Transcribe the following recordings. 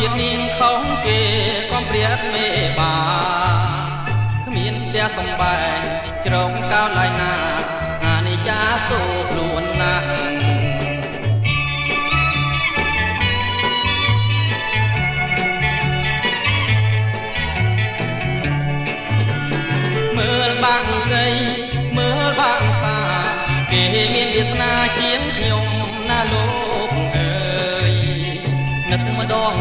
ជាតិនាងខំគេកំព្រាត់មេបាគ្មានផ្ទះសំបែងជ្រងកោនឡើយណាអានិច្ចាសូខ្លួនណាស់មើលបាក់ស្រីមើលបាក់សាគេមានវាសនាជាងខ្ញុំណាលោកអើយនឹកម្ដង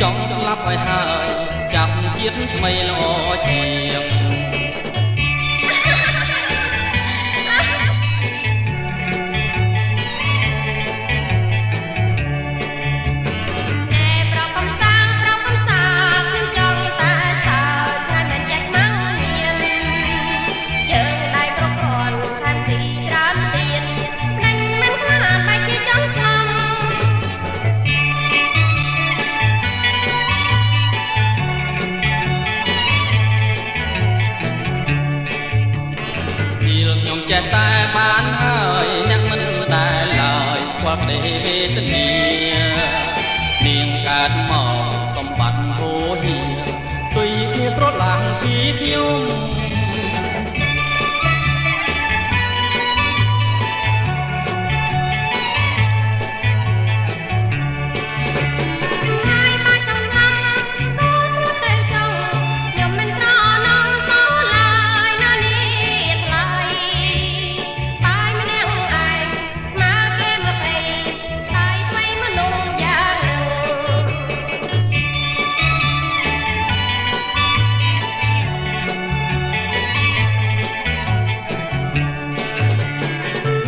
ចង់ស្លាប់ឲ្យហើយចាប់ជាតិថ្មីល្អជាងចេះតែបានហើយអ្នកមិនដែលឡើយស្គាល់ក្តីវេទនានាងកើតមកសម្បត្តិហូរហៀទុយគ្នាស្រឡាំងពីខ្ញុំ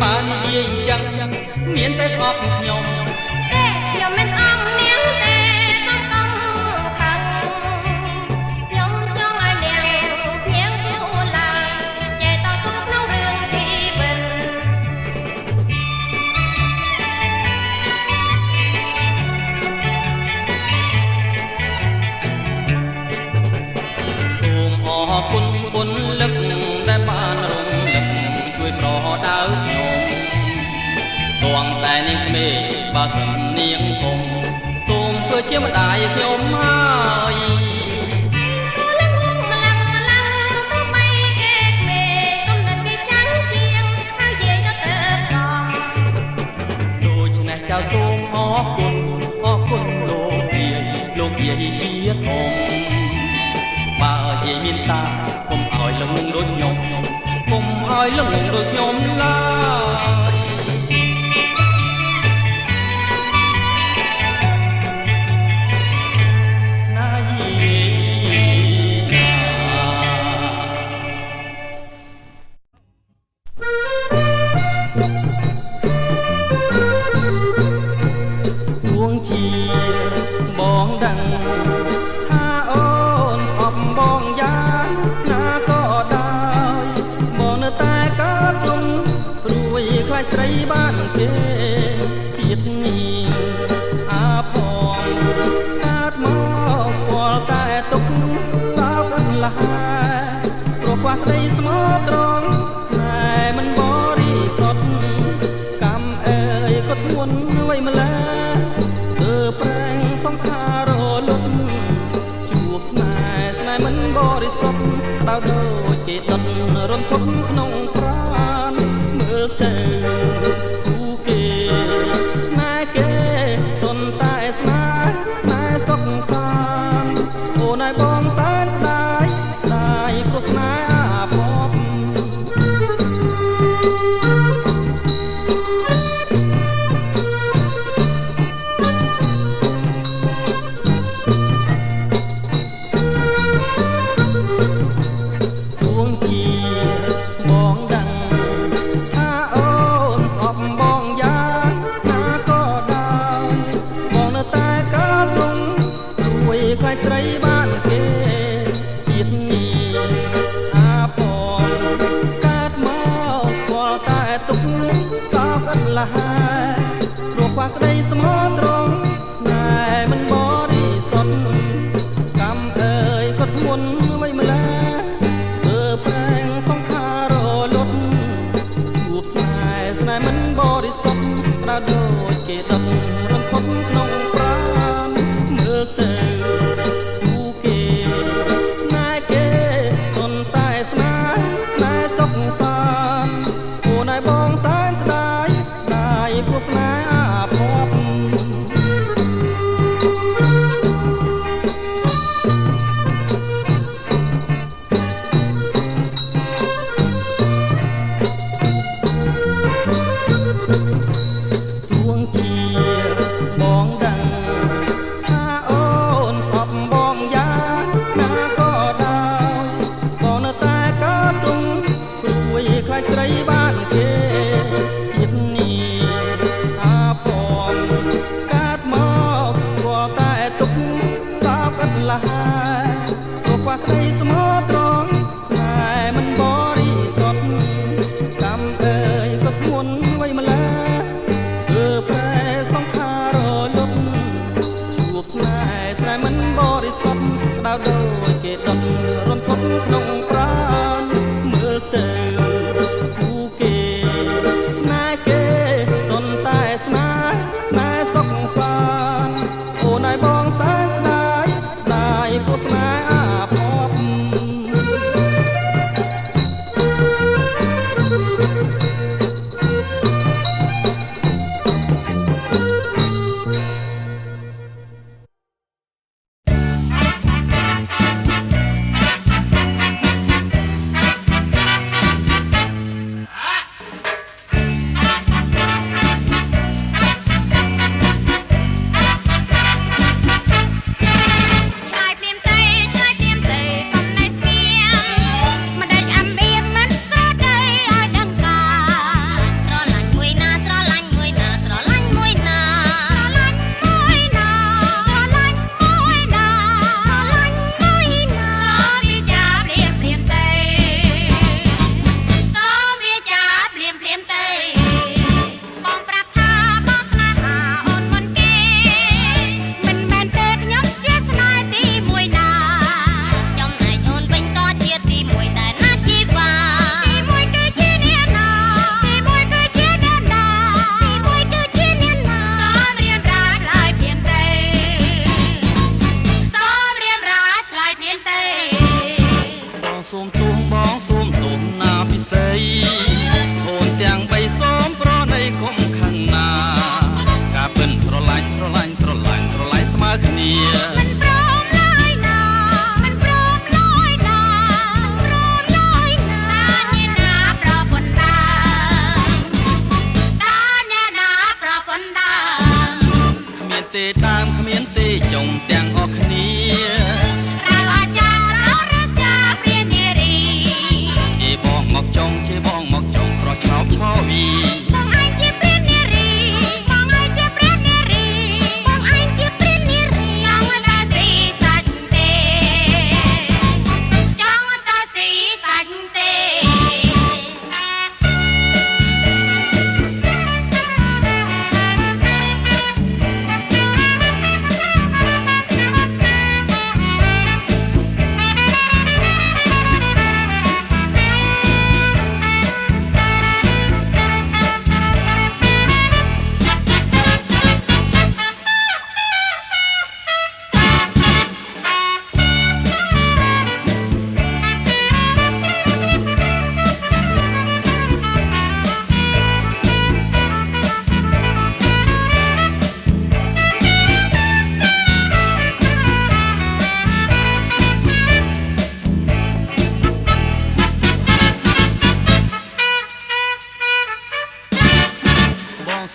បាននិយាយអញ្ចឹងមានតែស្អប់ខ្ញុំទេខ្ញុំមិនស្អប់នាងទេសំកំខឹងខ្ញុំចង់ឲ្យនាងភ្ញាំងខ្លួនឡើងចេះតស៊ូក្នុងរឿងជីវិតសូមអរគុណបុណ្យលឹកដែលបានរំលឹកជួយប្រដៅខ្ញុំទងតែនាងក្មេងបើសិននាងធំសូមធ្វើជាម្ដាយខ្ញុំហើយដូច្នេះចៅសូមអរគុណលោកយាយជាធំបើយាយមានតាកុំឲ្យលងដូចខ្ញុំកុំឲ្យលងដូចខ្ញុំឡើយួងជាបងដឹងថាអូនស្អប់បងយ៉ាងណាក៏ដោយបងនៅតែកើតទុំព្រួយខ្លាចស្រីបានគេជាតិនេះអាផងកើតមកស្គាល់តែទុកសោកអន្លាព្រោះខ្វះក្តីស្មោះត្រង់ស្នេហ៍មិនបរិសុទ្ធកម្មអើយក៏ធ្ងន់អ្វីម្ល៉េះប្រែងសង្ខាររលត់ជួបស្នេហ៍មិនបរិសុទ្ធដៅដូចគេដុតរន្ធត់ក្នុងប្រាណមើលទៅគូគេស្នេហ៍គេសុនតែស្នេហ៍សុខសាន្តអូនឲ្យបងសែនស្ដាយព្រោះស្នេហ៍អាភពស្រីបានគេជាតិនេះអាផងកើតមកស្គាល់តែទុកសោកអន្លាព្រោះខ្វះក្តីស្មោះត្រង់ស្នេហ៍មិនបរិសុទ្ធកម្មអើយក៏ធ្ងន់អ្វីម្ល៉េះស្ទើរប្រែងសង្ខាររលត់ជួបស្នេហ៍មិនបរិសុទ្ធប្រៅដូចគេដុតរន្ធត់ក្នុងប្រាណមើ ខ្វះក្តីស្មោះត្រង់ស្នេហ៍មិនបរិសុទ្ធកម្មអើយក៏ធ្ងន់ໄວម្ល៉េះស្ទើរប្រែសង្ខាររលត់ជួបស្នេហ៍ស្នេហ៍មិនបរិសុទ្ធក្តៅដូចគេដុតរន្ធត់ក្នុងប្រាណមើលទៅគូគេស្នេហ៍គេសុនតែស្នេហ៍សុខសាន្តអូនឲ្យបងសែនស្ដាយព្រោះស្នេហ៍អាភ័ព្វ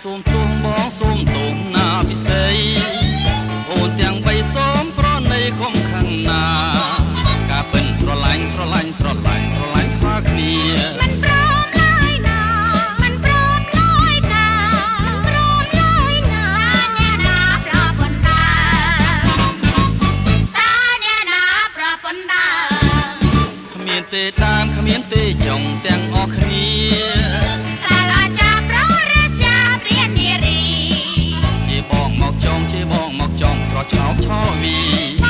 សូមទោសបងសូមទោសណាពិសេសអូនទាំងបីសូមប្រណីកុំខឹងណាការពិនស្រឡាញ់ខ្វះគ្នាមិនព្រមឡើយណាមិនព្រមឡើយណាព្រមឡើយណាអ្នកណាប្រពន្ធតាអ្នកណាប្រពន្ធតាគ្មានទេដើមគ្មានទេចុងទាំងអស់គ្នាជាបងមកចង់ស្រោចឆោបឆោវី